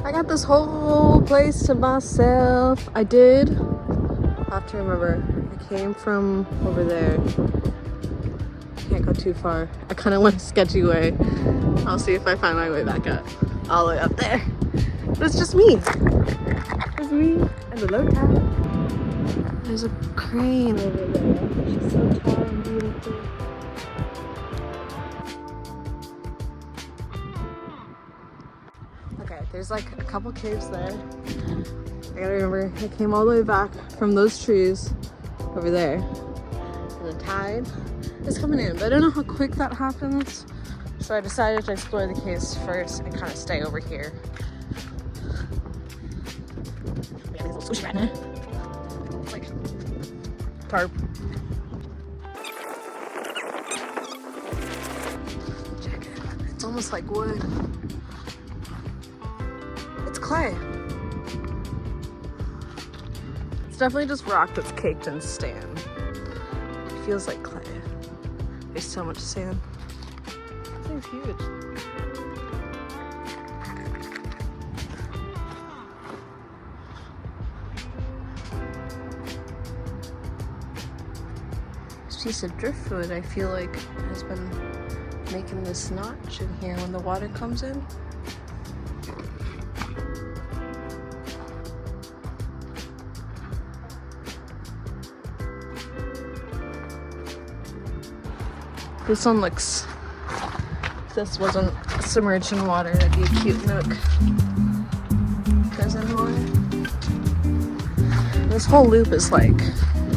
I got this whole place to myself. I did have to remember, I came from over there. Can't go too far. I kind of went a sketchy way. I'll see if I find my way back up. All the way up there. But it's just me. It's me and the locale. There's a crane over there. She's so tall and beautiful. Okay, there's like a couple caves there. I gotta remember, I came all the way back from those trees over there. And the tide is coming in, but I don't know how quick that happens. So I decided to explore the caves first and kind of stay over here. We got a little sushi right now. It's like tarp. Check it. It's almost like wood. It's clay. It's definitely just rock that's caked in sand. It feels like clay. There's so much sand. This thing's huge. This piece of driftwood, I feel like, has been making this notch in here when the water comes in. This one looks, if this wasn't submerged in water, it'd be a cute nook. Prison water. This whole loop is like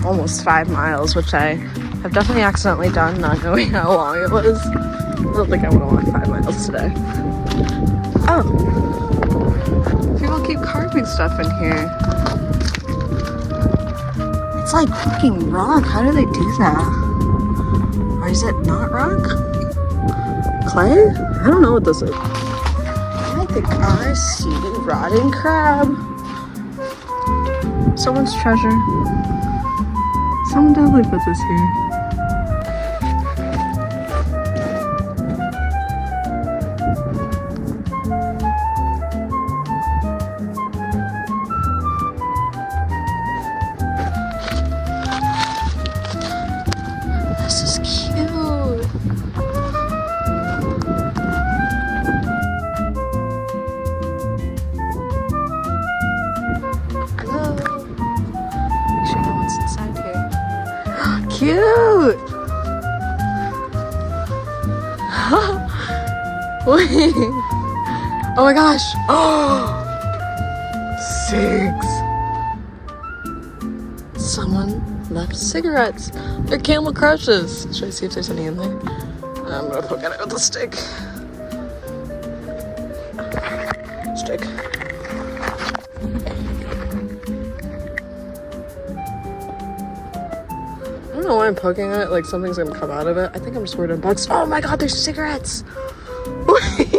almost 5 miles, which I have definitely accidentally done, not knowing how long it was. I don't think I want to walk 5 miles today. Oh, people keep carving stuff in here. It's like fucking rock. How do they do that? Or is it not rock? Clay? I don't know what this is. I think I see a rotting crab. Someone's treasure. Someone definitely put this here. This is cute. Hello. Make sure no one's inside here. Cute. Wait. Oh my gosh. Oh. 6. Someone left cigarettes. They're Camel Crushes. Should I see if there's any in there? I'm gonna poke at it with a stick. Stick. I don't know why I'm poking at it, like something's gonna come out of it. I think I'm just worried about bugs. Oh my god, there's cigarettes! Wait!